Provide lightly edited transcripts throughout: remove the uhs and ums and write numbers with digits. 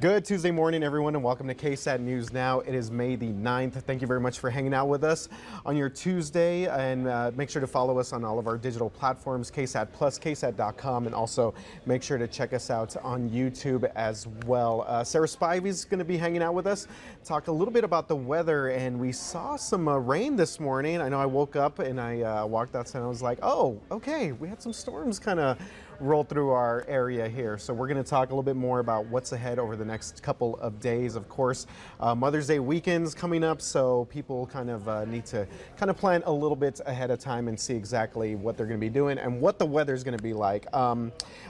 Good Tuesday morning, everyone, and welcome to KSAT News Now. It is May the 9th. Thank you very much for hanging out with us on your Tuesday, and make sure to follow us on all of our digital platforms, KSAT Plus, KSAT.com, and also make sure to check us out on YouTube as well. Sarah Spivey's going to be hanging out with us, talk a little bit about the weather, and we saw some rain this morning. I know I woke up and I walked outside and I was like, oh, okay, we had some storms kind of roll through our area here. So we're going to talk a little bit more about what's ahead over the next couple of days. Of course, Mother's Day weekend's coming up, so people kind of need to plan a little bit ahead of time and see exactly what they're going to be doing and what the weather's going to be like.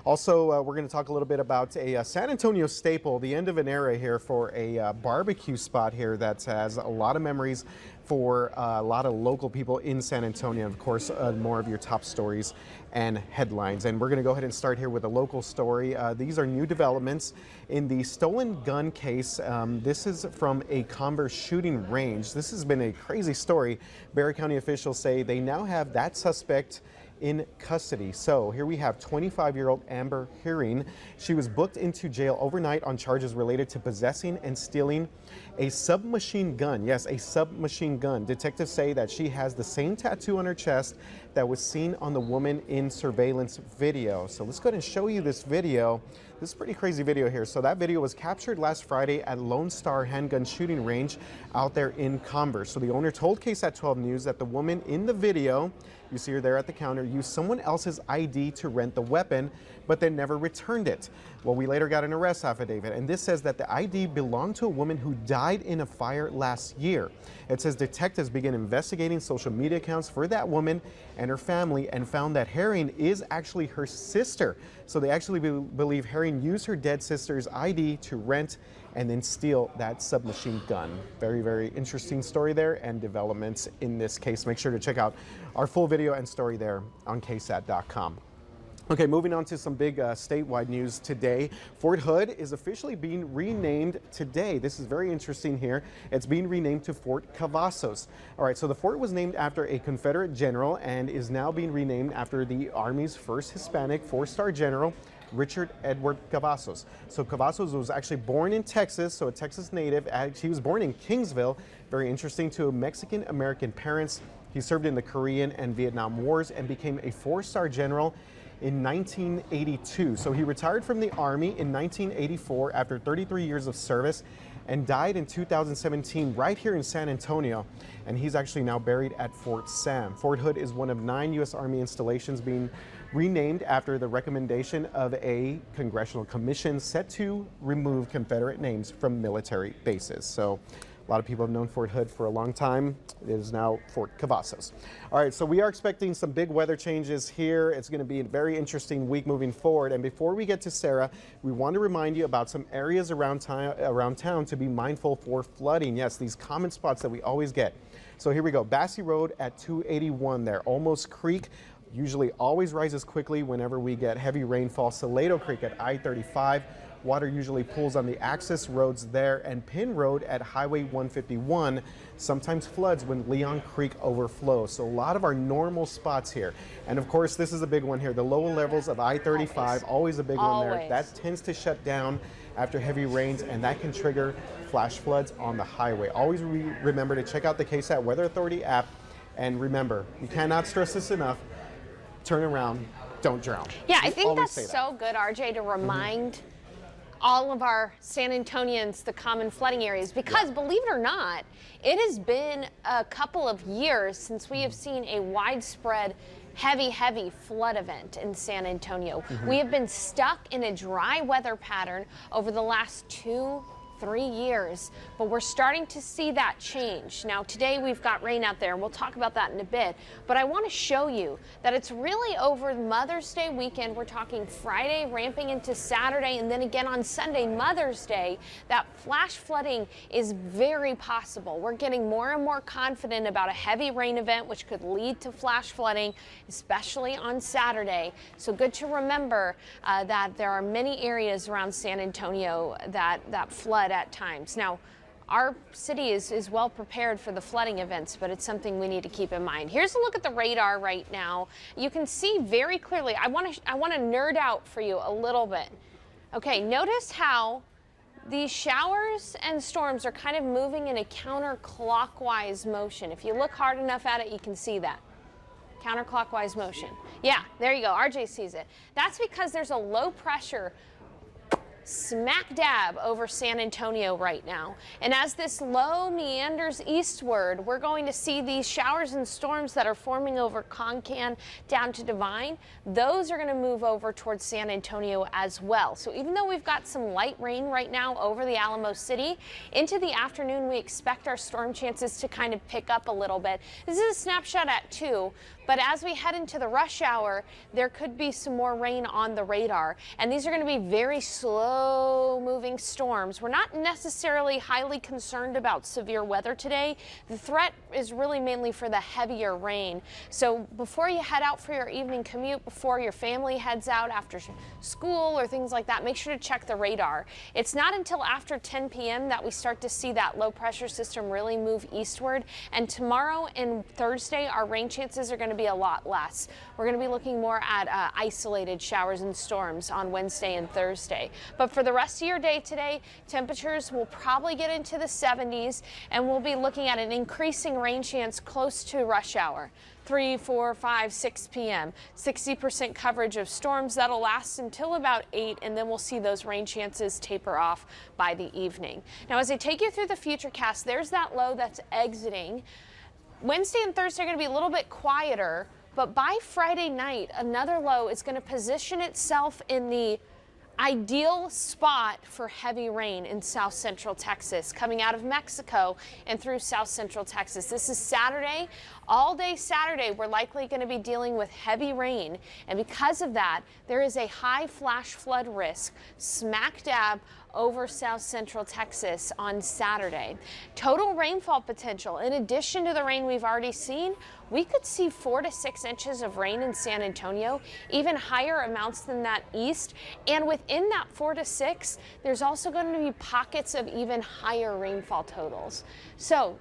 Also, we're going to talk a little bit about a San Antonio staple, the end of an era here for a barbecue spot here that has a lot of memories for a lot of local people in San Antonio. Of course, more of your top stories and headlines. And we're going to go ahead and start here with a local story. These are new developments in the stolen gun case. This is from a Converse shooting range. This has been a crazy story. Barry County officials say they now have that suspect in custody. So here we have 25-year-old Amber Hearing. She was booked into jail overnight on charges related to possessing and stealing a submachine gun. Yes, a submachine gun. Detectives say that she has the same tattoo on her chest that was seen on the woman in surveillance video. So let's go ahead and show you this video. This is a pretty crazy video here. So that video was captured last Friday at Lone Star handgun shooting range out there in Converse. So the owner told KSAT 12 News that the woman in the video, you see her there at the counter, used someone else's ID to rent the weapon, but then never returned it. Well, we later got an arrest affidavit, and this says that the ID belonged to a woman who died in a fire last year. It says detectives began investigating social media accounts for that woman and her family and found that Herring is actually her sister. So they actually believe Herring used her dead sister's ID to rent and then steal that submachine gun. Very, very interesting story there and developments in this case. Make sure to check out our full video and story there on KSAT.com. Okay, moving on to some big statewide news today. Fort Hood is officially being renamed today. This is very interesting here. It's being renamed to Fort Cavazos. All right, so the fort was named after a Confederate general and is now being renamed after the Army's first Hispanic four-star general, Richard Edward Cavazos. So Cavazos was actually born in Texas, so a Texas native. He was born in Kingsville. Very interesting, to Mexican-American parents. He served in the Korean and Vietnam Wars and became a four-star general in 1982. So he retired from the Army in 1984 after 33 years of service and died in 2017 right here in San Antonio. And he's actually now buried at Fort Sam. Fort Hood is one of 9 U.S. Army installations being renamed after the recommendation of a congressional commission set to remove Confederate names from military bases. So a lot of people have known Fort Hood for a long time. It is now Fort Cavazos. All right, so we are expecting some big weather changes here. It's going to be a very interesting week moving forward. And before we get to Sarah, we want to remind you about some areas around town to be mindful for flooding. Yes, these common spots that we always get. So here we go. Bassey Road at 281 there. Olmos Creek usually always rises quickly whenever we get heavy rainfall. Salado Creek at I-35. Water usually pools on the access roads there, and Penn Road at Highway 151 sometimes floods when Leon Creek overflows. So a lot of our normal spots here. And of course, this is a big one here. The lower levels of I-35, always a big one there. That tends to shut down after heavy rains, and that can trigger flash floods on the highway. Always remember to check out the KSAT Weather Authority app. And remember, you cannot stress this enough, turn around, don't drown. Yeah, I think that's so good, RJ, to remind all of our San Antonians the common flooding areas, because believe it or not, it has been a couple of years since we have seen a widespread heavy flood event in San Antonio. We have been stuck in a dry weather pattern over the last 2-3 years, but we're starting to see that change. Now today we've got rain out there, and we'll talk about that in a bit, but I want to show you that it's really over Mother's Day weekend. We're talking Friday ramping into Saturday, and then again on Sunday, Mother's Day, that flash flooding is very possible. We're getting more and more confident about a heavy rain event which could lead to flash flooding, especially on Saturday. So good to remember that there are many areas around San Antonio that flood at times. Now, our city is well prepared for the flooding events, but it's something we need to keep in mind. Here's a look at the radar right now. You can see very clearly. I want to nerd out for you a little bit. Okay, notice how these showers and storms are kind of moving in a counterclockwise motion. If you look hard enough at it, you can see that. Counterclockwise motion. Yeah, there you go. RJ sees it. That's because there's a low pressure smack dab over San Antonio right now. And as this low meanders eastward, we're going to see these showers and storms that are forming over Concan down to Divine. Those are going to move over towards San Antonio as well. So even though we've got some light rain right now over the Alamo City, into the afternoon we expect our storm chances to kind of pick up a little bit. This is a snapshot at 2. But as we head into the rush hour, there could be some more rain on the radar. And these are going to be very slow moving storms. We're not necessarily highly concerned about severe weather today. The threat is really mainly for the heavier rain. So before you head out for your evening commute, before your family heads out after school or things like that, make sure to check the radar. It's not until after 10 p.m. that we start to see that low pressure system really move eastward. And tomorrow and Thursday, our rain chances are going to be a lot less. We're going to be looking more at isolated showers and storms on Wednesday and Thursday. But for the rest of your day today, temperatures will probably get into the 70s, and we'll be looking at an increasing rain chance close to rush hour. 3, 4, 5, 6 p.m. 60% coverage of storms that'll last until about 8, and then we'll see those rain chances taper off by the evening. Now, as I take you through the futurecast, there's that low that's exiting. Wednesday and Thursday are going to be a little bit quieter, but by Friday night, another low is going to position itself in the ideal spot for heavy rain in south central Texas, coming out of Mexico and through south central Texas. This is Saturday. All day Saturday, we're likely going to be dealing with heavy rain, and because of that, there is a high flash flood risk smack dab over south central Texas on Saturday. Total rainfall potential, in addition to the rain we've already seen, we could see 4 to 6 inches of rain in San Antonio, even higher amounts than that east. And within that 4 to 6, there's also going to be pockets of even higher rainfall totals. So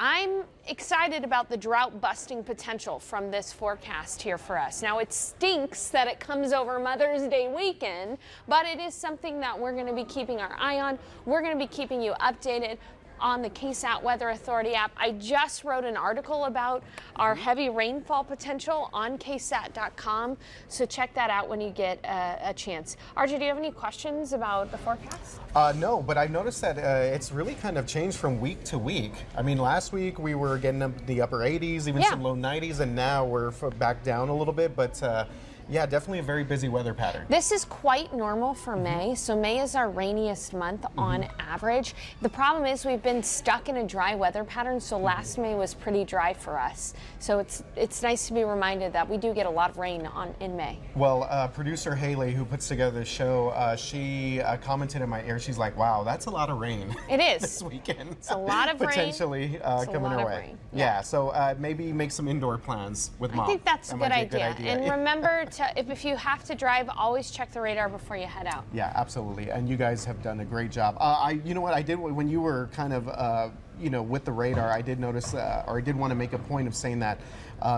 I'm excited about the drought busting potential from this forecast here for us. Now, it stinks that it comes over Mother's Day weekend, but it is something that we're going to be keeping our eye on. We're going to be keeping you updated on the KSAT Weather Authority app. I just wrote an article about our heavy rainfall potential on KSAT.com, so check that out when you get a chance. RJ, do you have any questions about the forecast? No, but I noticed that it's really kind of changed from week to week. I mean, last week we were getting up the upper 80s, even some low 90s, and now we're back down a little bit, but yeah, definitely a very busy weather pattern. This is quite normal for May. So May is our rainiest month on average. The problem is we've been stuck in a dry weather pattern, so last May was pretty dry for us. So it's nice to be reminded that we do get a lot of rain in May. Well, producer Haley, who puts together the show, she commented in my ear, she's like, wow, that's a lot of rain. It is. This weekend. It's a lot of potentially rain. coming our way. Yeah, so maybe make some indoor plans with Mom. I think that's a good idea. And remember, if you have to drive, always check the radar before you head out. Yeah, absolutely. And you guys have done a great job. You know what I did when you were kind of, with the radar, I did notice, or I did want to make a point of saying that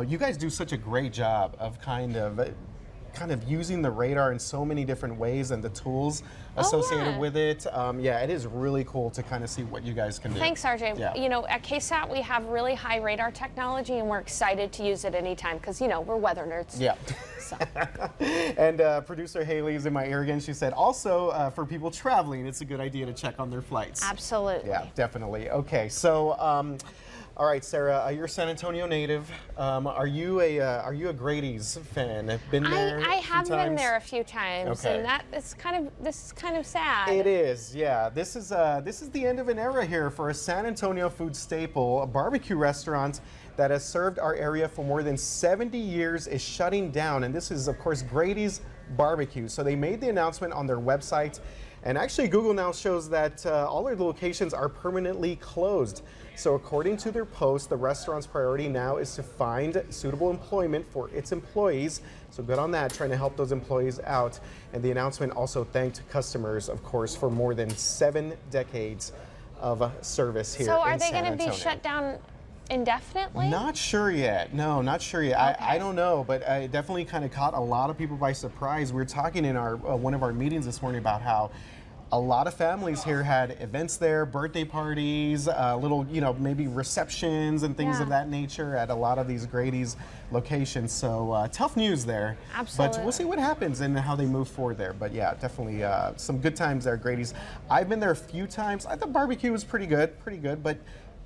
you guys do such a great job of kind of using the radar in so many different ways and the tools associated with it. Yeah, it is really cool to kind of see what you guys can do. Thanks, RJ. Yeah. You know, at KSAT we have really high radar technology, and we're excited to use it anytime because, we're weather nerds. Yeah. So. And producer Haley's in my ear again. She said, also for people traveling, it's a good idea to check on their flights. Absolutely. Yeah, definitely. Okay, so all right, Sarah, you're a San Antonio native. Are you a Grady's fan? Been there? I have been there a few times, okay. And this is kind of sad. It is, yeah. This is the end of an era here for a San Antonio food staple, a barbecue restaurant that has served our area for more than 70 years is shutting down, and this is, of course, Grady's Barbecue. So they made the announcement on their website, and actually Google now shows that all their locations are permanently closed. So according to their post, the restaurant's priority now is to find suitable employment for its employees. So good on that, trying to help those employees out. And the announcement also thanked customers, of course, for more than 7 decades of service here in San Antonio. So are they going to be shut down indefinitely? Not sure yet. No, not sure yet. Okay. I don't know, but it definitely kind of caught a lot of people by surprise. We were talking in our one of our meetings this morning about how a lot of families here had events there, birthday parties, little, maybe receptions and things Yeah. of that nature at a lot of these Grady's locations. So tough news there. Absolutely. But we'll see what happens and how they move forward there. But yeah, definitely some good times there at Grady's. I've been there a few times. I thought barbecue was pretty good. But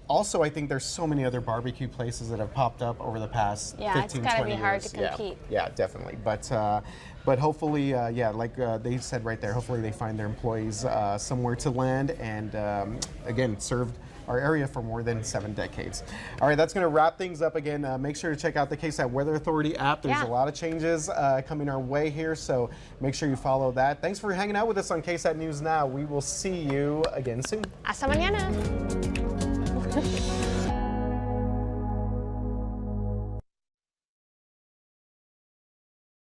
also, I think there's so many other barbecue places that have popped up over the past 15, 20 years. Yeah, it's gotta be hard to compete. Yeah, definitely. But hopefully, like they said right there, hopefully they find their employees somewhere to land and, again, served our area for more than 7 decades. All right, that's going to wrap things up again. Make sure to check out the KSAT Weather Authority app. There's a lot of changes coming our way here, so make sure you follow that. Thanks for hanging out with us on KSAT News Now. We will see you again soon. Hasta mañana.